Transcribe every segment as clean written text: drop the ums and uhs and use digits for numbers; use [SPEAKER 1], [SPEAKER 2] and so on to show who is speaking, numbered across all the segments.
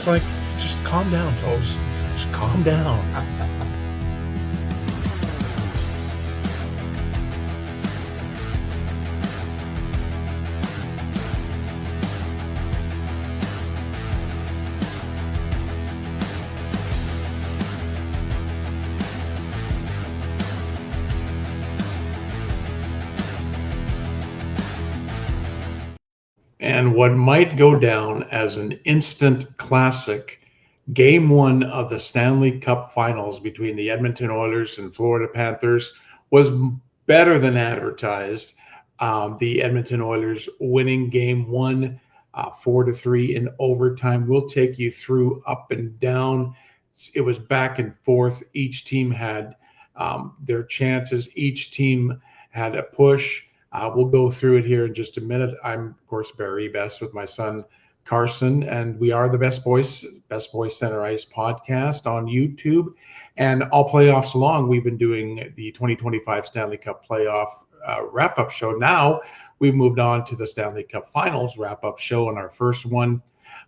[SPEAKER 1] It's like, just calm down, folks. Just calm down. And what might go down as an instant classic, Game 1 of the Stanley Cup Finals between the Edmonton Oilers and Florida Panthers was better than advertised. The Edmonton Oilers winning Game 1 4-3 in overtime. We'll take you through up and down. It was back and forth. Each team had their chances. Each team had a push. We'll go through it here in just a minute. I'm, of course, Barry Besse with my son, Carson, and we are the Best Boys Center Ice podcast on YouTube. And all playoffs long, we've been doing the 2025 Stanley Cup playoff wrap-up show. Now we've moved on to the Stanley Cup Finals wrap-up show, and our first one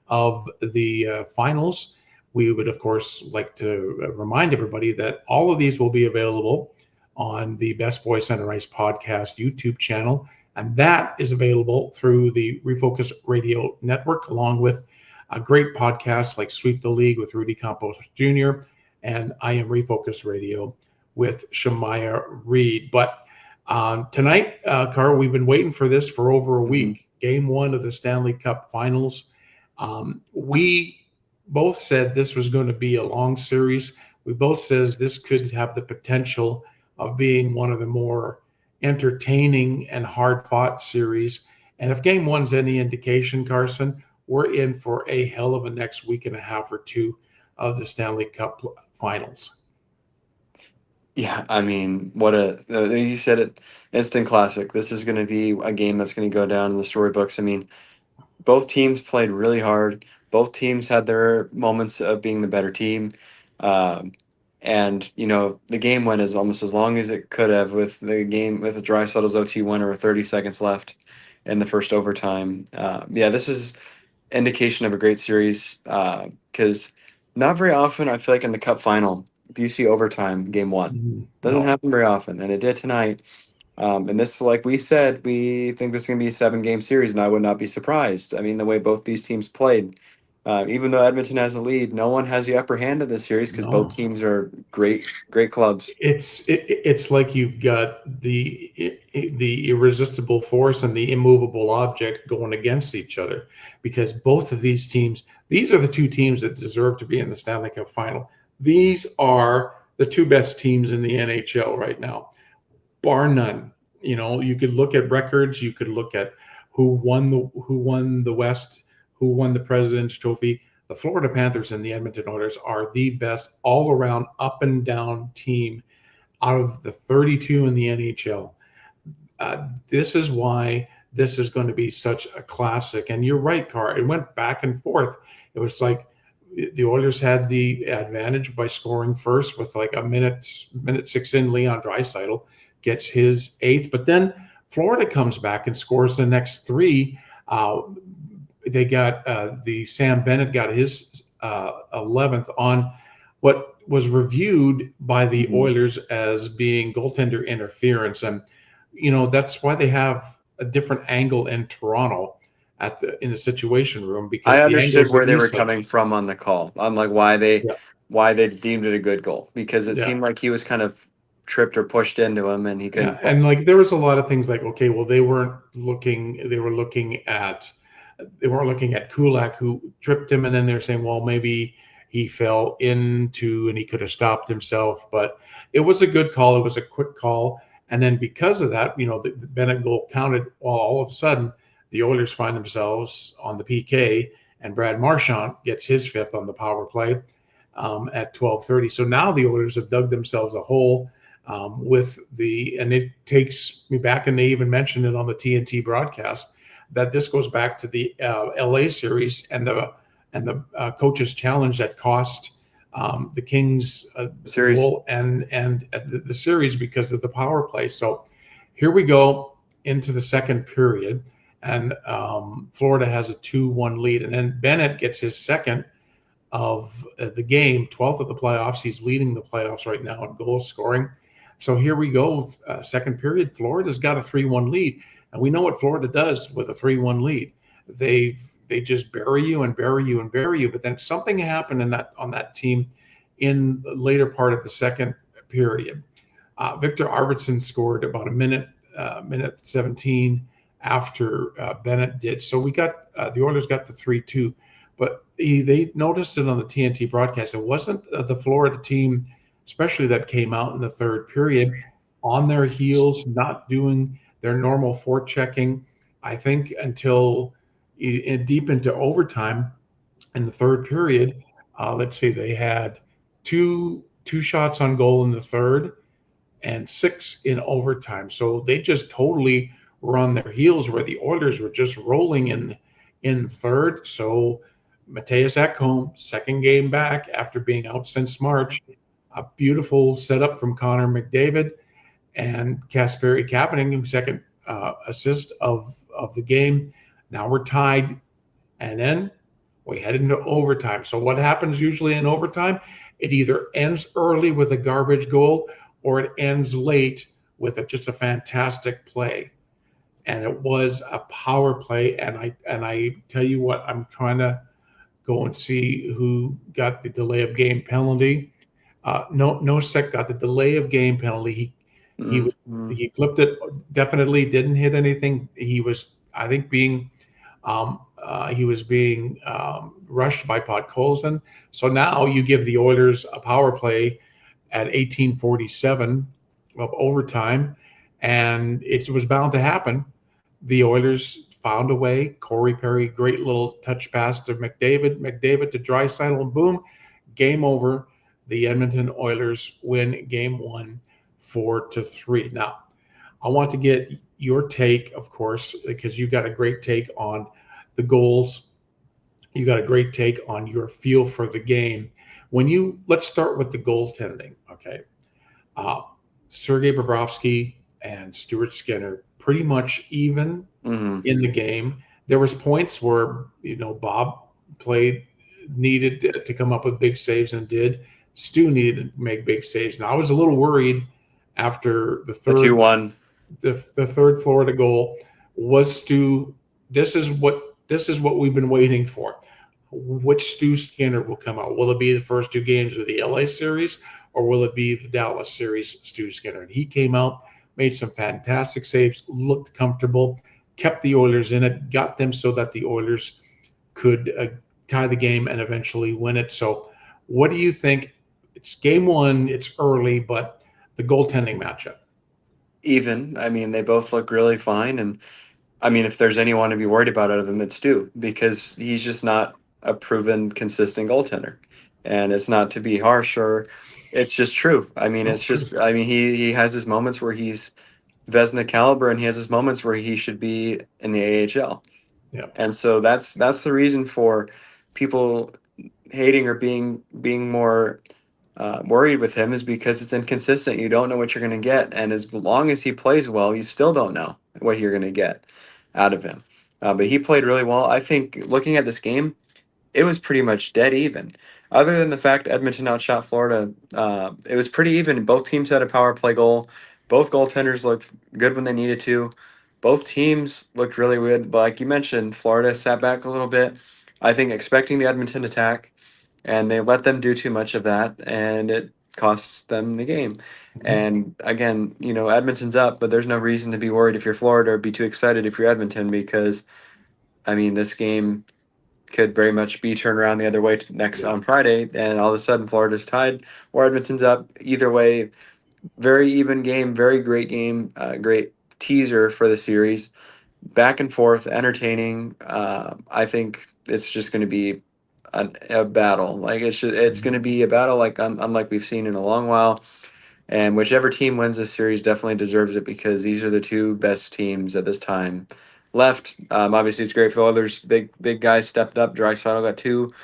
[SPEAKER 1] of the finals. We would, of course, like to remind everybody that all of these will be available on the Best Boys Center Ice podcast YouTube channel. And that is available through the Refocused Radio Network, along with a great podcast like Sweep the League with Rudy Campos Jr. and I Am Refocused Radio with Shemaya Reed. But tonight, Carl, we've been waiting for this for over a week. Game 1 of the Stanley Cup Finals. We both said this was going to be a long series. We both said this could have the potential of being one of the more entertaining and hard-fought series. And if Game 1's any indication, Carson, we're in for a hell of a next week and a half or two of the Stanley Cup Finals.
[SPEAKER 2] Yeah, I mean, you said it, instant classic. This is going to be a game that's going to go down in the storybooks. I mean, both teams played really hard. Both teams had their moments of being the better team. And, the game went as almost as long as it could have with the Draisaitl's OT winner with 30 seconds left in the first overtime. This is indication of a great series because not very often, I feel like in the Cup final, do you see overtime Game 1? Doesn't happen very often, and it did tonight. And this, like we said, we think this is going to be a 7-game series, and I would not be surprised. I mean, the way both these teams played. Even though Edmonton has a lead, no one has the upper hand of this series because both teams are great clubs.
[SPEAKER 1] It's like you've got the irresistible force and the immovable object going against each other, because both of these teams, these are the two teams that deserve to be in the Stanley Cup final. These are the two best teams in the NHL right now, bar none. You could look at records, you could look at who won the West, who won the President's Trophy. The Florida Panthers and the Edmonton Oilers are the best all-around, up-and-down team out of the 32 in the NHL. This is why this is going to be such a classic. And you're right, Carr. It went back and forth. It was like the Oilers had the advantage by scoring first with like a minute 6 in. Leon Draisaitl gets his 8th. But then Florida comes back and scores the next 3. They got the Sam Bennett got his 11th on what was reviewed by the Oilers as being goaltender interference. And, that's why they have a different angle in Toronto in the situation room, because
[SPEAKER 2] I understood where they were coming from on the call. I'm like, why they deemed it a good goal, because it seemed like he was kind of tripped or pushed into him and he couldn't.
[SPEAKER 1] And like, there was a lot of things like, okay, well, they were looking at Kulak, who tripped him, and then they're saying, well, maybe he fell into and he could have stopped himself. But it was a good call. It was a quick call. And then because of that, the Bennett goal counted. Well, all of a sudden, the Oilers find themselves on the PK, and Brad Marchand gets his 5th on the power play at 12:30. So now the Oilers have dug themselves a hole and it takes me back, and they even mentioned it on the TNT broadcast, that this goes back to the LA series and the coach's challenge that cost the Kings
[SPEAKER 2] series
[SPEAKER 1] and the series because of the power play. So here we go into the second period, and Florida has a 2-1 lead, and then Bennett gets his second of the game, 12th of the playoffs. He's leading the playoffs right now in goal scoring. So here we go, second period. Florida's got a 3-1 lead, and we know what Florida does with a 3-1 lead. They just bury you and bury you and bury you. But then something happened on that team in the later part of the second period. Victor Arvidsson scored about minute 17 after Bennett did. So we got the Oilers got the 3-2, but they noticed it on the TNT broadcast. It wasn't the Florida team, especially that came out in the third period, on their heels, not doing their normal forechecking. I think until deep into overtime in the third period. Let's see, they had two shots on goal in the third and 6 in overtime. So they just totally were on their heels where the Oilers were just rolling in third. So Matthias Ekholm, second game back after being out since March. A beautiful setup from Connor McDavid and Kasperi Kapanen, who second assist of the game. Now we're tied, and then we head into overtime. So what happens usually in overtime? It either ends early with a garbage goal or it ends late with just a fantastic play. And it was a power play. And I tell you what, I'm trying to go and see who got the delay of game penalty. Nosek got the delay of game penalty. He flipped it. Definitely didn't hit anything. He was, I think, being rushed by Podkolzin. So now you give the Oilers a power play at 18:47 of overtime, and it was bound to happen. The Oilers found a way. Corey Perry, great little touch pass to McDavid to Draisaitl, and boom, game over. The Edmonton Oilers win game one, 4-3. Now, I want to get your take, of course, because you got a great take on the goals. You got a great take on your feel for the game. Let's start with the goaltending, okay? Sergei Bobrovsky and Stuart Skinner pretty much even in the game. There was points where Bob needed to come up with big saves and did. Stu needed to make big saves. Now I was a little worried after the
[SPEAKER 2] The
[SPEAKER 1] third
[SPEAKER 2] 2-1.
[SPEAKER 1] the third Florida goal. Was Stu? This is what we've been waiting for. Which Stu Skinner will come out? Will it be the first two games of the LA series, or will it be the Dallas series, Stu Skinner? And he came out, made some fantastic saves, looked comfortable, kept the Oilers in it, got them so that the Oilers could tie the game and eventually win it. So what do you think? It's game one, it's early, but the goaltending matchup.
[SPEAKER 2] Even. I mean, they both look really fine. And I mean, if there's anyone to be worried about out of him, it's Stu, because he's just not a proven, consistent goaltender. And it's not to be harsh, or it's just true. I mean, it's just, I mean, he has his moments where he's Vesna caliber, and he has his moments where he should be in the AHL.
[SPEAKER 1] Yeah.
[SPEAKER 2] And so that's the reason for people hating or being more worried with him, is because it's inconsistent. You don't know what you're going to get, and as long as he plays well, you still don't know what you're going to get out of him. But he played really well. I think looking at this game, it was pretty much dead even. Other than the fact Edmonton outshot Florida, it was pretty even. Both teams had a power play goal. Both goaltenders looked good when they needed to. Both teams looked really good. But like you mentioned, Florida sat back a little bit, I think expecting the Edmonton attack, and they let them do too much of that, and it costs them the game. And again, Edmonton's up, but there's no reason to be worried if you're Florida, or be too excited if you're Edmonton, because I mean, this game could very much be turned around the other way on Friday, and all of a sudden Florida's tied or Edmonton's up. Either way, very even game, very great game, great teaser for the series. Back and forth, entertaining. I think it's just going to be a battle. Like it's going to be a battle like unlike we've seen in a long while. And whichever team wins this series definitely deserves it, because these are the two best teams at this time left. Obviously, it's great for the others. Big guys stepped up. Draisaitl got two.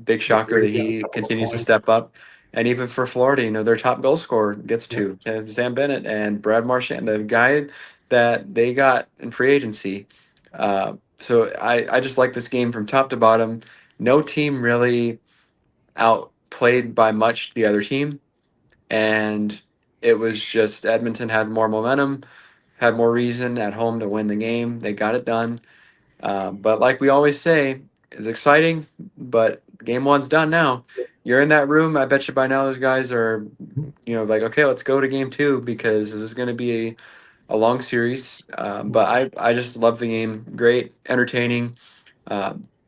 [SPEAKER 2] Big shocker that he continues to step up. And even for Florida, their top goal scorer gets two. Sam Bennett and Brad Marchand, the guy that they got in free agency. So I just like this game from top to bottom. no team really outplayed by much the other team, and it was just Edmonton had more momentum, had more reason at home to win the game. They got it done. But like we always say, it's exciting, but game one's done now. You're in that room. I bet you by now those guys are, like, okay, let's go to game two because this is going to be a long series. But I just love the game. Great, entertaining,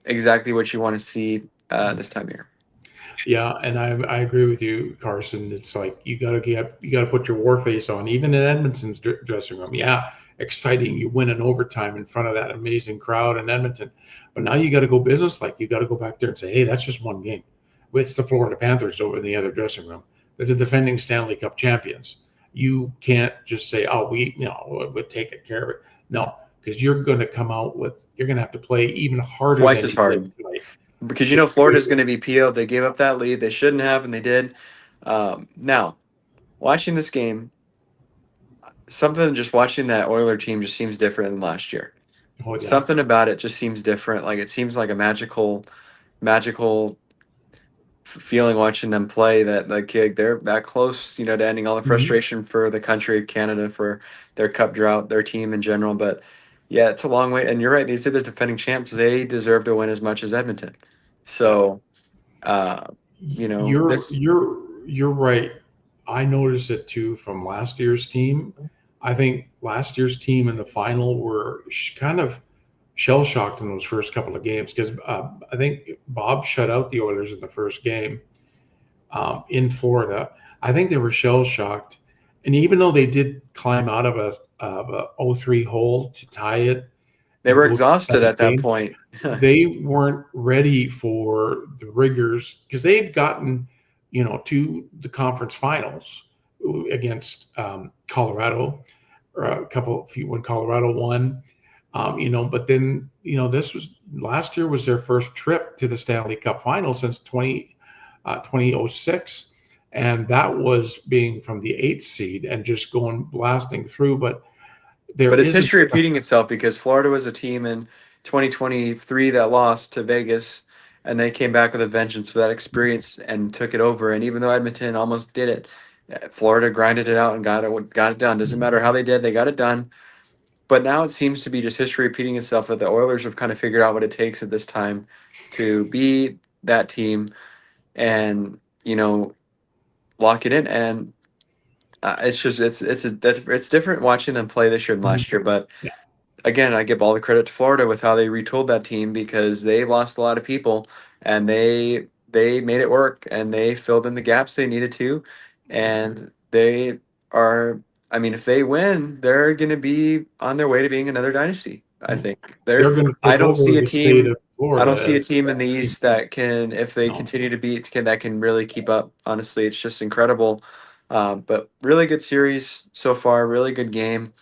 [SPEAKER 2] exactly what you want to see this time of year.
[SPEAKER 1] Yeah, and I agree with you, Carson. It's like you got to put your war face on, even in Edmonton's dressing room. Yeah, exciting. You win an overtime in front of that amazing crowd in Edmonton, but now you got to go business. Like you got to go back there and say, hey, that's just one game. It's the Florida Panthers over in the other dressing room. They're the defending Stanley Cup champions. You can't just say, oh, we're taking care of it. No, because you're going to come out with you're going to have to play even harder
[SPEAKER 2] Twice
[SPEAKER 1] than
[SPEAKER 2] as
[SPEAKER 1] you did
[SPEAKER 2] hard.
[SPEAKER 1] tonight.
[SPEAKER 2] Because Florida's going to be PO'd. They gave up that lead. They shouldn't have, and they did. Now, watching this game, something just watching that Oiler team just seems different than last year.
[SPEAKER 1] Oh yeah.
[SPEAKER 2] Something about it just seems different. Like it seems like a magical feeling watching them play. That like they're that close, to ending all the
[SPEAKER 1] Mhm.
[SPEAKER 2] frustration for the country of Canada for their cup drought, their team in general. But yeah, it's a long way. And you're right; these are the defending champs. They deserve to win as much as Edmonton.
[SPEAKER 1] Yeah.
[SPEAKER 2] So, uh,
[SPEAKER 1] You're
[SPEAKER 2] this
[SPEAKER 1] you're right. I noticed it too from last year's team. I think last year's team in the final were kind of shell shocked in those first couple of games because I think Bob shut out the Oilers in the first game in Florida. I think they were shell shocked, and even though they did climb out of a 0-3 hole to tie it
[SPEAKER 2] they
[SPEAKER 1] and
[SPEAKER 2] were
[SPEAKER 1] go to the
[SPEAKER 2] exhausted
[SPEAKER 1] seventh
[SPEAKER 2] at that
[SPEAKER 1] game,
[SPEAKER 2] point.
[SPEAKER 1] they weren't ready for the rigors because they'd gotten, to the conference finals against Colorado, or a few when Colorado won, but then, this was last year was their first trip to the Stanley Cup Finals since 2006. And that was being from the eighth seed and just going blasting through. But there
[SPEAKER 2] But it's
[SPEAKER 1] is a
[SPEAKER 2] history
[SPEAKER 1] difference.
[SPEAKER 2] repeating itself because Florida was a team in 2023 that lost to Vegas, and they came back with a vengeance for that experience and took it over. And even though Edmonton almost did it, Florida grinded it out and got it done. Doesn't matter how they did, they got it done. But now it seems to be just history repeating itself that the Oilers have kind of figured out what it takes at this time to be that team and lock it in. And it's just it's different watching them play this year than last year, but
[SPEAKER 1] Yeah.
[SPEAKER 2] again, I give all the credit to Florida with how they retooled that team because they lost a lot of people and they made it work and they filled in the gaps they needed to, and they are. I mean, if they win, they're going to be on their way to being another dynasty. I think they're.
[SPEAKER 1] They're going to
[SPEAKER 2] I
[SPEAKER 1] take
[SPEAKER 2] don't see
[SPEAKER 1] over
[SPEAKER 2] a
[SPEAKER 1] the state
[SPEAKER 2] team.
[SPEAKER 1] of
[SPEAKER 2] I don't
[SPEAKER 1] Florida
[SPEAKER 2] see a
[SPEAKER 1] as
[SPEAKER 2] team in the
[SPEAKER 1] team.
[SPEAKER 2] East that can, if they
[SPEAKER 1] No.
[SPEAKER 2] continue to beat, that can really keep up. Honestly, it's just incredible. But really good series so far. Really good game.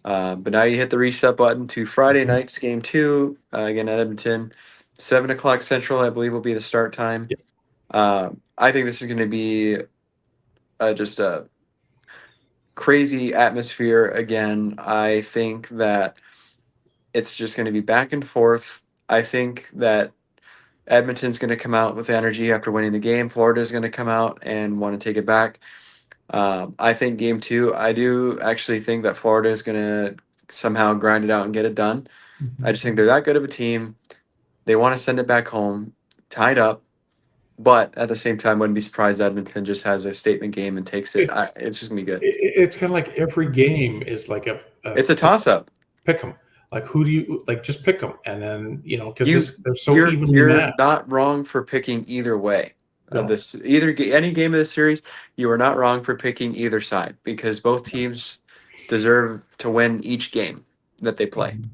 [SPEAKER 2] But now you hit the reset button to Friday night's game two, again at Edmonton. 7 o'clock Central, I believe, will be the start time.
[SPEAKER 1] Yeah.
[SPEAKER 2] I think this is going to be just a crazy atmosphere again. I think that it's just going to be back and forth. I think that Edmonton's going to come out with energy after winning the game. Florida's going to come out and want to take it back. I think game two, I do actually think that Florida is going to somehow grind it out and get it done. I just think they're that good of a team. They want to send it back home, tied up, but at the same time, wouldn't be surprised Edmonton just has a statement game and takes it.
[SPEAKER 1] It's
[SPEAKER 2] It's just gonna be good.
[SPEAKER 1] it's kind of like every game is like a
[SPEAKER 2] It's a toss up.
[SPEAKER 1] pick 'em. Like who do you like? Just pick them, and then because
[SPEAKER 2] You
[SPEAKER 1] they're so evenly
[SPEAKER 2] you're
[SPEAKER 1] matched.
[SPEAKER 2] not wrong for picking either way of
[SPEAKER 1] No.
[SPEAKER 2] this. Any game of this series, you are not wrong for picking either side because both teams deserve to win each game that they play.
[SPEAKER 1] Mhm.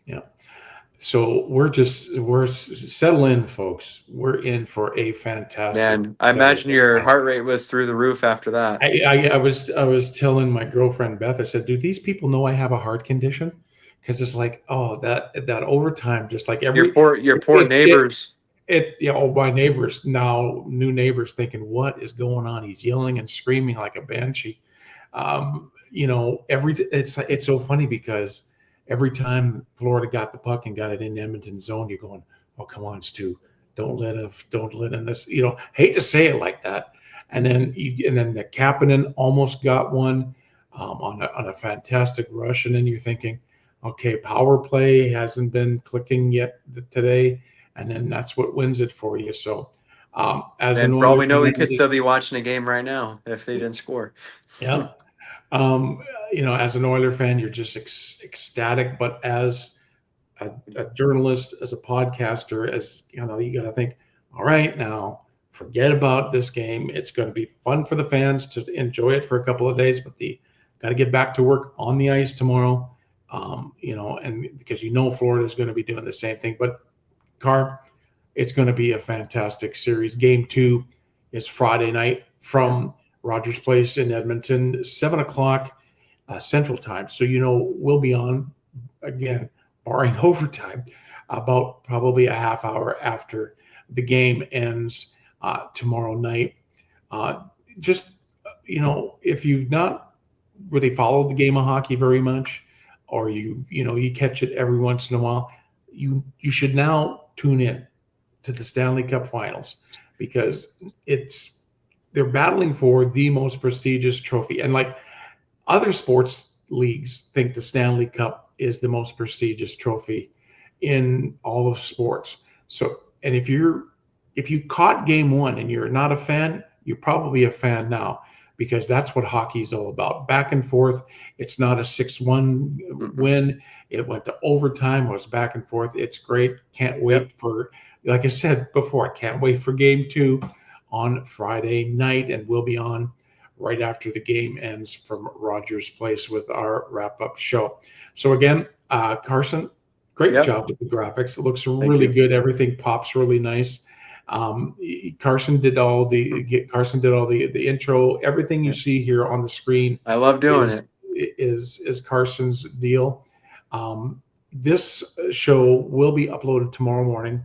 [SPEAKER 1] Yeah. So we're settle in, folks. We're in for a fantastic
[SPEAKER 2] Man, I
[SPEAKER 1] Stanley
[SPEAKER 2] imagine
[SPEAKER 1] Cup
[SPEAKER 2] your
[SPEAKER 1] final.
[SPEAKER 2] heart rate was through the roof after that.
[SPEAKER 1] I was telling my girlfriend Beth. I said, "Do these people know I have a heart condition?" Because it's like, oh, that overtime, just like
[SPEAKER 2] Your poor
[SPEAKER 1] it, it,
[SPEAKER 2] neighbors.
[SPEAKER 1] my neighbors now, new neighbors, thinking, "What is going on?" He's yelling and screaming like a banshee. It's so funny because every time Florida got the puck and got it in Edmonton zone, you're going, "Oh, come on, Stu, don't let in this. Hate to say it like that. And then the Kapanen almost got one on a fantastic rush, and then you're thinking, okay, power play hasn't been clicking yet today, and then that's what wins it for you. So, as an
[SPEAKER 2] And for all
[SPEAKER 1] Oilers
[SPEAKER 2] we know, we could
[SPEAKER 1] fan,
[SPEAKER 2] still be watching a game right now if they didn't score.
[SPEAKER 1] yeah. Um, as an Oiler fan, you're just ecstatic, but as a journalist, as a podcaster, as you got to think, all right, now forget about this game. It's going to be fun for the fans to enjoy it for a couple of days, but got to get back to work on the ice tomorrow. And because Florida is going to be doing the same thing. But it's going to be a fantastic series. Game 2 is Friday night from Rogers Place in Edmonton, 7:00 Central Time. So we'll be on again, barring overtime, about probably a half hour after the game ends tomorrow night. Just if you've not really followed the game of hockey very much, or you catch it every once in a while, you should now tune in to the Stanley Cup Finals, because they're battling for the most prestigious trophy. And like other sports leagues think the Stanley Cup is the most prestigious trophy in all of sports. So, and if you caught game 1 and you're not a fan, you're probably a fan now, because that's what hockey is all about. Back and forth. It's not a 6-1 win. It went to overtime. It was back and forth. It's great. Can't wait for, like I said before, I can't wait for game 2 on Friday night, and we'll be on right after the game ends from Rogers Place with our wrap-up show. So again, Carson, great job with the graphics. It looks really good. Everything pops really nice. Carson did all the intro. Everything you see here on the screen,
[SPEAKER 2] I love doing it.
[SPEAKER 1] Is Carson's deal. This show will be uploaded tomorrow morning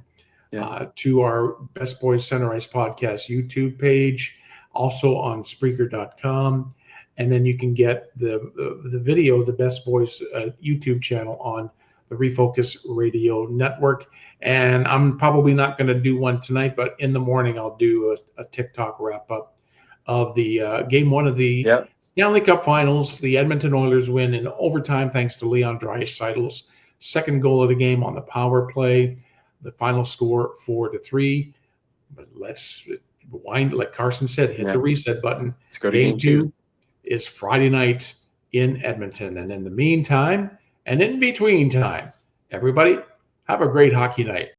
[SPEAKER 1] to our Best Boys Center Ice podcast YouTube page, also on Spreaker.com, and then you can get the video of the Best Boys YouTube channel on the Refocus Radio Network. And I'm probably not going to do one tonight, but in the morning I'll do a TikTok wrap up of the game 1 of the Stanley Cup Finals. The Edmonton Oilers win in overtime thanks to Leon Draisaitl's second goal of the game on the power play. The final score 4-3. But let's rewind, like Carson said, hit the reset button.
[SPEAKER 2] Let's go to game 2
[SPEAKER 1] is Friday night in Edmonton. And in the meantime, and in between time, everybody have a great hockey night.